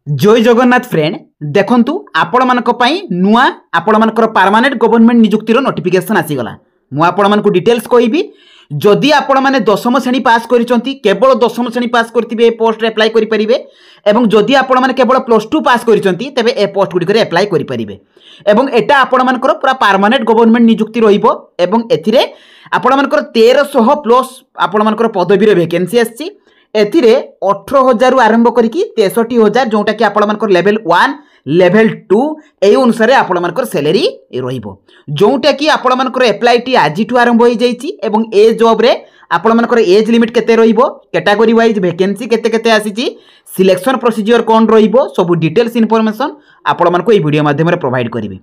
जय जगन्नाथ फ्रेंड देखंतु आपण मानक पई नुआ आपण मानकर परमानेंट गवर्नमेंट नियुक्तिर नोटिफिकेशन आसीगला। मु आपण मानक डिटेल्स कहबी। जदि आपण माने 10वीं श्रेणी पास करिसंती केवल 10वीं श्रेणी पास करथिबे ए पोस्ट रे अप्लाई करि परिबे एवं जदि आपण माने केवल +2 पास करिसंती तबे ए पोस्ट गुडी करे अप्लाई करि परिबे एवं एटा आपण मानकर पूरा परमानेंट गवर्नमेंट नियुक्ति रहिबो एवं एथिरे आपण मानकर 1300 प्लस आपण मानकर पदवी रे वैकेंसी आछि। एथिरे 18,000 रु आरंभ करिकी 63,000 जोटा कि आपण मानकर लेवल 1 लेवल 2 ए अनुसार आपण मानकर सैलरी रहिबो जोटा कि आपण मानकर अप्लाई टी आज ठु आरंभ होई जाईची एवं ए जॉब रे आपण मानकर एज लिमिट केते रहिबो कैटेगरी वाइज वैकेंसी केते केते आसीची सिलेक्शन प्रोसीजर कोन रहिबो सब डिटेल्स इन्फॉर्मेशन आपण मानको ए वीडियो माध्यम रे प्रोवाइड करिवे।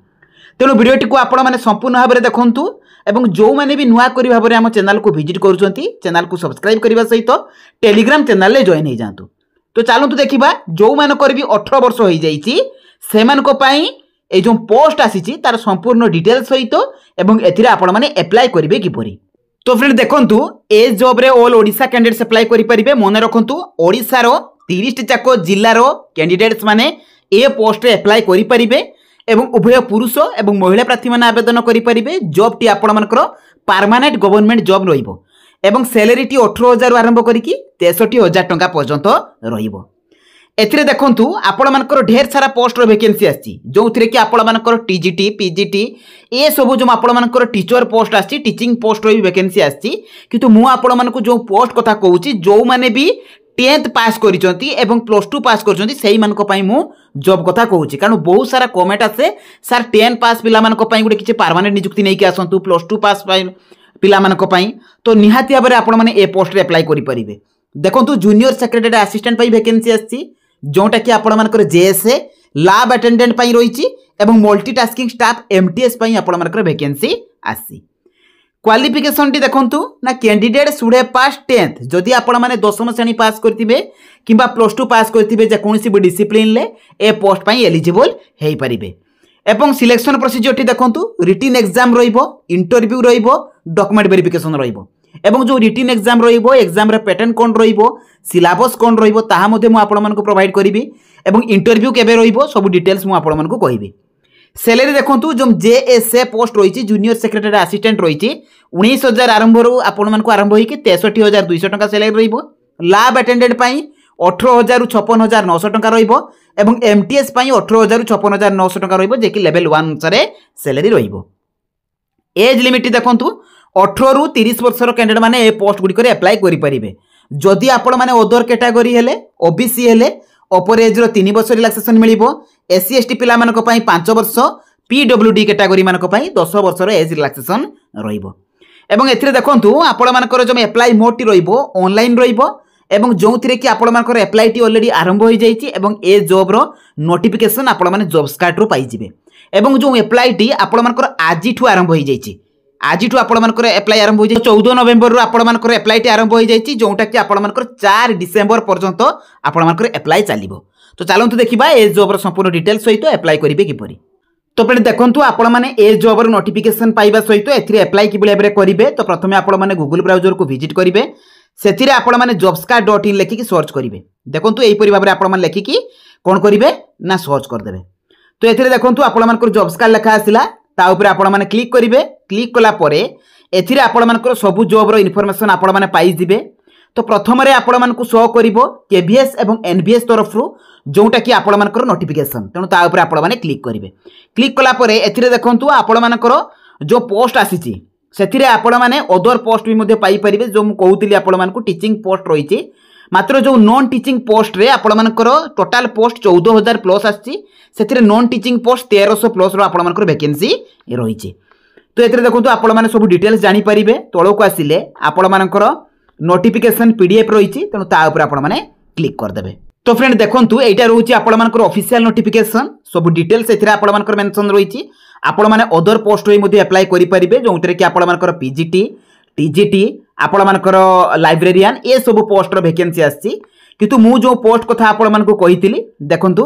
तेणु वीडियोटी को आपण माने संपूर्ण भाव में देखंतु एवं जो मैंने भी नुआ करी भाव में आम चैनल को विजिट करुँच चैनल को सब्सक्राइब करने सहित टेलीग्राम चैनल में जॉइन हो जातु। तो चलतु देखा जो मानकर भी 18 वर्ष हो जाइए से जो पोस्ट आसी तार संपूर्ण डिटेल्स सहित एवं एथिरे आपण माने अप्लाई करेंगे किपरि। तो फ्रेंड देखंतु ए जॉब रे ऑल ओडिशा कैंडिडेट्स अप्लाई करि परिबे। मन रखंतु ओडिशा रो 30 जाक जिल्लार कैंडिडेट्स माने ए पोस्ट रे अप्लाई करि परिबे एवं उभय पुरुष एवं महिला प्रार्थी मैंने आवेदन करेंगे। जॉब टी आपण मानकर परमानेंट गवर्नमेंट जॉब रहिबो एवं सैलरी टी 18,000 आरंभ करिकी 63,000 टंका पर्यंत रहिबो। एथिरे देखंतु आपण मानकर ढेर सारा पोस्ट रो वैकेंसी आछि जो थिरे कि आपण मानकर टीजीटी पीजीटी ए सब जो आपण मानकर टीचर पोस्ट आछि टीचिंग पोस्ट रो भी वैकेंसी आछि। किंतु मु आपण मानकर जो पोस्ट कथा कहूची जो माने भी 10th पास करिसंती एवं +2 पास करिसंती सेही मानको पई मु जॉब कथा कहूची कारण बहुत सारा कमेंट आसे सर 10 पास पिला मानको पई गुटे किछि परमानेंट नियुक्ति नै कि आसंतु +2 पास पिला मानको पई तो निहाती भाबरे आपण माने ए पोस्ट रे अप्लाई करि परिबे। देखंतु जूनियर सेक्रेटरी असिस्टेंट पई वैकेंसी आछि जोटा कि आपण मानकर जेएसए लैब अटेंडेंट पई रहिछि एवं मल्टीटास्किंग स्टाफ एमटीएस पई आपण मानकर वैकेंसी आछि। क्वालिफिकेशन टी देखंतु ना candidate should have pass 10th जदि आपण माने 10वीं श्रेणी पास करथिबे किबा +2 पास करथिबे जे कोनसी भी डिसिप्लिन ले ए पोस्ट पई एलिजिबल हेई परिबे। एवं सिलेक्शन प्रोसीजर टी देखंतु रिटन एग्जाम रहिबो इंटरव्यू रहिबो डॉक्यूमेंट वेरिफिकेशन रहिबो एवं जो रिटन एग्जाम रहिबो एग्जाम रे पैटर्न कोन रहिबो सिलेबस कोन रहिबो ताहा मध्ये मु आपण मानको प्रोवाइड करिवि एवं इंटरव्यू केबे रहिबो सब डिटेल्स मु आपण मानको कहिबि। सैलरी देखंतु जो जेएसए पोस्ट रही जूनियर सेक्रेटरी असिस्टेंट रही 19,000 आरंभ आपण मानक आरंभ होइके 63,200 टंका सैलरी रहिबो। लैब अटेंडेंट पई 18,000 रु 56,900 टंका रहिबो एवं एमटीएस पई 18,000 रु 56,900 टंका रहिबो जे कि लेवल 1 अनुसार सैलरी रहिबो। एज लिमिट देखंतु 18 रु 30 वर्षर कैंडिडेट माने ए पोस्ट गुडी करे अप्लाई करि परिबे। जदि आपण माने अदर कैटेगरी हेले ओबीसी हेले अपर एज रो 3 वर्ष रिलैक्सेशन मिलिबो। एससी एसटी पिला मानक पई 5 वर्ष पीडब्ल्यूडी कैटेगरी मानक पई 10 वर्षर एज रिलैक्सेशन रहिबो। एवं एथिरे देखंतु आपण मानकर जो अप्लाई मोड टी रहिबो ऑनलाइन रहिबो एवं जो थिरे कि आपण मानकर अप्लाई टी ऑलरेडी आरंभ होई जाईची एवं ए जॉब रो नोटिफिकेशन आपण माने जॉब्स कार्ड रो पाई जिवे एवं जो अप्लाई टी आपण मानकर आज ठु आरंभ होई जाईची आज ठु आपण मानकर अप्लाई आरंभ होई जाई 14 नवेम्बर रो आपण मानकर अप्लाई टी आरंभ होई जाईची जोटा कि आपण मानकर 4 डिसेंबर पर्यंत आपण मानकर अप्लाई चलिबो। तो चलंतु देखिबा ए जॉब रो संपूर्ण डिटेल्स सहित अप्लाई करिवे किपरि। तो फ्रेंड देखंतु आपण माने ए जॉब रो नोटिफिकेशन पाइबा सहित एथिरे अप्लाई किबळे एबरे करिवे। तो प्रथमे आपण माने गूगल ब्राउजर को विजिट करिवे सेथिरे आपण माने jobscard.in लेखि कि सर्च करिवे। देखंतु एई परि भाबरे आपण माने लेखि कि कोन करिवे ना सर्च कर देबे। तो एथिरे देखंतु आपण मानकर जॉब्स कार्ड लेखा आसिला ता ऊपर आपण माने क्लिक करिवे। क्लिक कला परे एथिरे आपण मानकर सब जॉब रो इन्फॉर्मेशन आपण माने पाई जिवे। तो प्रथम रे आपण मानकु शो करिवो केवीएस एवं एनबीएस तरफ रु जोटा कि आपण मानकर नोटिफिकेशन तेणु ता ऊपर आपण माने क्लिक करिवे। क्लिक कला परे एथिरे देखंतु आपण मानकर जो पोस्ट आसीची सेथिरे आपण माने अदर पोस्ट भी मध्ये पाई परिबे। जो मु कहउतिली आपण मानकु टीचिंग पोस्ट रहिची मात्र जो नॉन टीचिंग पोस्ट रे आपण मानकर टोटल पोस्ट 14,000 प्लस आछि सेथिरे नॉन टीचिंग पोस्ट 1300 प्लस रो आपण मानकर वैकेंसी रहिची। तो एथिरे देखंतु आपण माने सब डिटेल्स जानि परिबे। तळोक आसिले आपण मानकर नोटिफिकेशन पीडीएफ रहिची तेणु ता ऊपर आपण माने क्लिक कर देबे। तो फ्रेंड देखंतु एटा रहउची आपण मानकर ऑफिशियल नोटिफिकेशन सब डिटेल्स एथिरे आपण मानकर मेंशन रहिची। आपण माने अदर पोस्ट रे मध्ये अप्लाई करि परिबे जोंतरे कि आपण मानकर पीजीटी टीजीटी आपण मानकर लाइब्रेरियन ए सब पोस्ट रो वैकेंसी आछि। किंतु मु जो पोस्ट कथा आपण मानको कहितिली देखंतु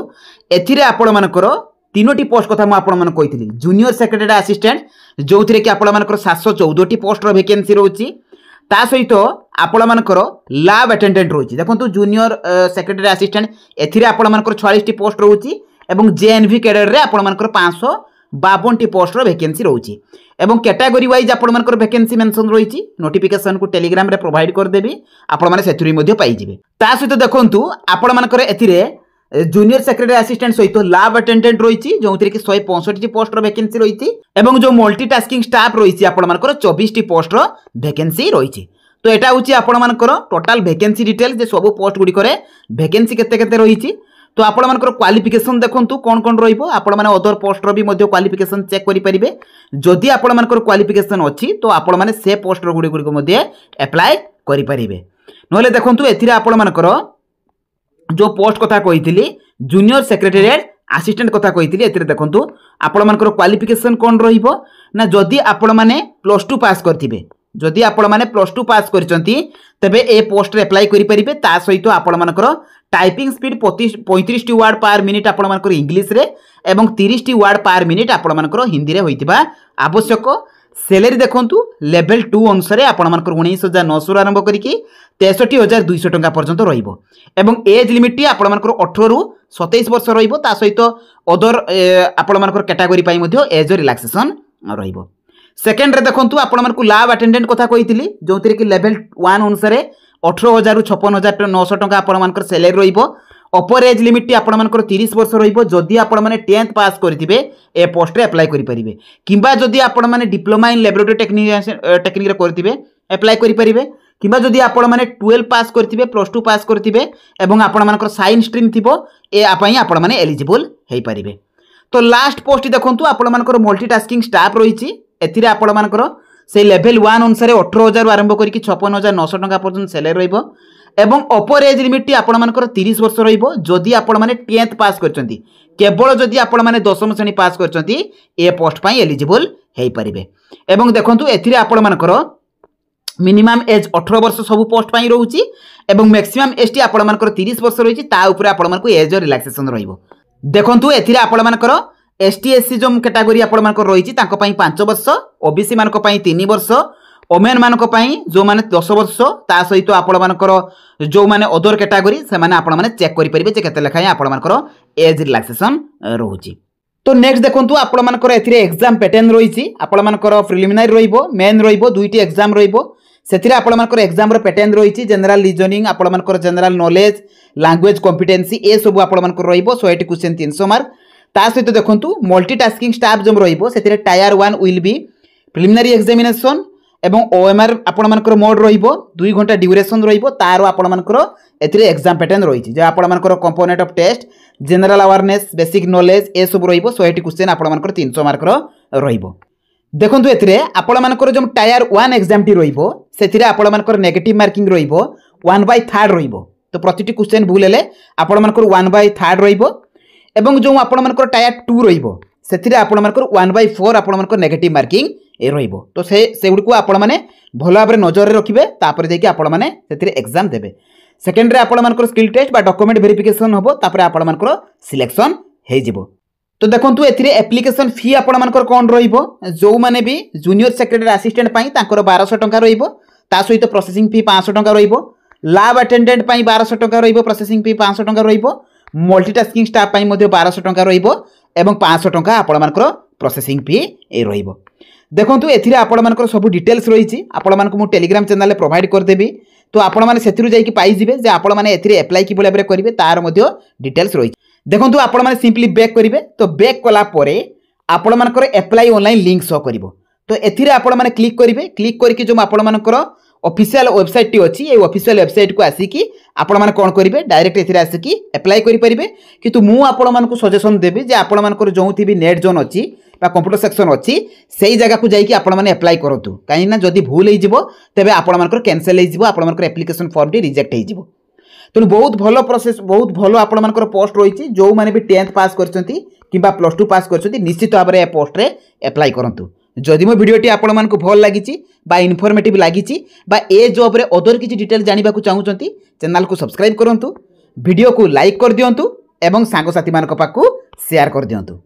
एथिरे आपण मानकर तीनोटी पोस्ट कथा मु आपण मानको कहितिली जूनियर सेक्रेटरी असिस्टेंट जोंतरे कि आपण मानकर 714 टी पोस्ट रो वैकेंसी रहउची ता सहित आपण मानकर लैब अटेंडेंट रही देखो जूनियर सेक्रेटरी असिस्टेंट एथिरे आपण मानकर 46 पोस्ट रोची एवं जेएनवी कैडर रे आपण मानकर 552 पोस्टर वैकेंसी रोची एवं कैटेगरी वाइज आपण मानकर वैकेंसी मेंशन रही नोटिफिकेशन को टेलीग्राम रे प्रोवाइड कर देबी आपण माने सेथुरी मध्ये पाई जिवे ता सहित देखंतु आपण मानकर एथिरे जूनियर सेक्रेटरी असिस्टेंट सहित लैब अटेंडेंट रही जो कि 165 पोस्टर वैकेंसी रही एवं जो मल्टीटास्किंग स्टाफ रही आपण मानकर 24 पोस्टर वैकेंसी रही तो यहाँ हूँ आपण मानकर टोटाल वैकेंसी डिटेल जे सब पोस्ट गुड़िक वैकेंसी केते केते रही तो आपण मानकर क्वालिफिकेशन देखंतु कौन कौन रहिबो आपण माने अदर पोस्टर भी मध्ये क्वालिफिकेशन चेक करि परिबे जदि आपण मानकर क्वालिफिकेशन अछि तो आपण माने से पोस्टर गुड़िक मध्ये अप्लाई करि परिबे नले देखंतु एथिरे आपण मानकर जो पोस्ट कथा कहितली जूनियर सेक्रेटेरिएट असिस्टेंट कथा कहितली एथिरे देखंतु आपण मानकर क्वालिफिकेशन कौन रहिबो ना जदि आपण माने +2 पास करथिबे जदि आपण माने +2 पास करचंती तबे ए पोस्ट रे अप्लाई करि परिबे ता सहित आपण मानकर typing speed 35 T word per minute आपण मानकर इंग्लिश रे एवं 30 टी वर्ड पर मिनिट आपण मानकर हिंदी रे होइतिबा आवश्यक सैलरी देखंतु लेवल 2 अनुसार आपण मानकर 19900 आरंभ करिकि 63200 टंका पर्यंत रहिबो एवं एज लिमिट आपण मानकर 18 रु 27 वर्ष रहिबो ता सहित अदर आपण मानकर कैटेगरी पई मध्ये एज रिलैक्सेशन रहिबो सेकेंड रे देखंतु आपण मानकर लैब अटेंडेंट कथा कहितली जोंतरे कि लेवल 1 अनुसार 18000 रु 56900 टंका आपण मानकर सैलरी रहिबो अपर एज लिमिट आपण मानकर 30 वर्ष रहिबो जदि आपण माने 10th पास करथिबे ए पोस्ट रे अप्लाई करि परिबे किबा जदि आपण माने डिप्लोमा इन लैबोरेटरी टेक्निक रे करथिबे अप्लाई करि परिबे किबा जदि आपण माने 12 पास करथिबे +2 पास करथिबे एवं आपण मानकर साइंस स्ट्रीम थिबो ए आपई आपण माने एलिजिबल हेई परिबे तो लास्ट पोस्ट देखंतु आपण मानकर मल्टीटास्किंग स्टाफ रहिछि एथिरे आपण मानकर से लेवल 1 अनुसार 18000 आरंभ करिकि 56900 टंका पर्यंत सैलरी रहिबो एवं अपर एज लिमिट आपण मानकर 30 वर्ष रहिबो जदि आपण माने 10th पास करचंती केवल जदि आपण माने 10th श्रेणी पास करचंती ए पोस्ट पई एलिजिबल हेई परिबे एवं देखंतु एथिरे आपण मानकर मिनिमम एज 18 वर्ष सब पोस्ट पई रहउची एवं मैक्सिमम एसटी आपण मानकर 30 वर्ष रहिची ता ऊपर आपण मानकर एज रिलैक्सेशन रहिबो देखंतु एथिरे आपण मानकर एसटी एससी जो कैटेगरी आपण मानकर रहिची तांको पई 5 वर्ष ओबीसी मानको पई 3 वर्ष ओमेन मानको पई जो माने 10 वर्ष ता सहित आपण मानकर जो माने अदर कैटेगरी से माने आपण माने चेक करि परिबे जे केते लेखाय आपण मानकर एज रिलैक्सेशन रहउची तो नेक्स्ट देखंतु आपण मानकर एथिरे एग्जाम पैटर्न रहिची आपण मानकर प्रिलिमिनरी रहिबो मेन रहिबो दुईटी एग्जाम रहिबो सेथिरे आपण मानकर एग्जाम रो पैटर्न रहिची जनरल रीजनिंग आपण मानकर जनरल नॉलेज लैंग्वेज कॉम्पिटेंसी ए सब आपण मानकर रहिबो 180 क्वेश्चन 300 मार्क ता सहित देखंतु मल्टीटास्किंग स्टाफ जो रहिबो सेथिरे tier 1 will be preliminary examination एवं ओएमआर आपण मानकर मोड रहिबो 2 घंटा ड्यूरेशन रहिबो तारो आपण मानकर एथिरे एग्जाम पैटर्न रहिची जे आपण मानकर component of test general awareness basic knowledge ए सब रहिबो 180 क्वेश्चन आपण मानकर 300 मार्क रहिबो देखंतु एथिरे आपण मानकर जो टायर 1 एग्जाम टी रहिबो सेथिरे आपण मानकर नेगेटिव मार्किंग रहिबो 1/3 रहिबो तो प्रतिटी क्वेश्चन भूल हेले आपण मानकर 1/3 रहिबो एवं जो आपण मानकर टायर 2 रहिबो सेथिरे आपण मानकर 1/4 आपण मानकर नेगेटिव मार्किंग ए रहिबो तो से गुडी को आपण माने भलो भाबरे नजर रे रखिबे तापर देकी आपण माने सेथिरे एग्जाम देबे सेकेंड रे आपण मानकर स्किल टेस्ट बा डॉक्यूमेंट वेरिफिकेशन होबो तापर आपण मानकर सिलेक्शन हे जिवो तो देखंतु एथिरे एप्लीकेशन फी आपण मानकर कोन रहिबो जो माने भी जूनियर सेक्रेटरी असिस्टेंट पई तांकर 1200 टंका रहिबो ता सहित प्रोसेसिंग फी 500 टंका रहिबो लैब अटेंडेंट पई 1200 टंका रहिबो प्रोसेसिंग फी 500 टंका रहिबो मल्टीटास्किंग स्टाफ पई मध्ये 1200 टंका रहिबो एवं 500 टंका आपण मानकर प्रोसेसिंग फी ए रहिबो देखंतु एथिरे आपण मानकर सब डिटेल्स रहिची आपण मानक मु टेलीग्राम चैनल रे प्रोवाइड कर देबी तो आपण माने सेथिरु जाई कि पाई जिवे जे आपण माने एथिरे अप्लाई कि बोले करिवे तार मध्ये डिटेल्स रहिची देखंतु आपण माने सिंपली बैक करिवे तो बैक कला परे आपण मानकर अप्लाई ऑनलाइन लिंक शो करिवो तो एथिरे आपण माने क्लिक करिवे क्लिक करके जो आपण मानकर ऑफिशियल वेबसाइट टी अछि ए ऑफिशियल वेबसाइट को आसी कि आपण माने कोन करिवे डायरेक्ट एथिरे आसी कि अप्लाई करि परिबे किंतु मु आपण मानकु सजेशन देबी जे आपण मानकर जोंथि भी नेट जोन अछि बा कंप्यूटर सेक्शन अछि सेही जगह को जाई कि आपण माने अप्लाई करतु काई ना जदी भूल हे जिवो तबे आपण मानकर कैंसिल हे जिवो आपण मानकर एप्लीकेशन फॉर्म टी रिजेक्ट हे जिवो तो बहुत भलो प्रोसेस बहुत भलो आपण मानकर पोस्ट रहिछि जो माने भी 10th पास करछंती किबा +2 पास करछंती निश्चित भाबरे ए पोस्ट रे अप्लाई करंतु जदि मो वीडियोटी आपण मानकु भल लागिछि बा इन्फॉर्मेटिव लागिछि बा ए जॉब रे अदर किछि डिटेल जानिबा को चाहुचंती चैनल को सब्सक्राइब करंतु वीडियो को लाइक कर दियंतु एवं सांग साथी मानक पाकु शेयर कर दियंतु।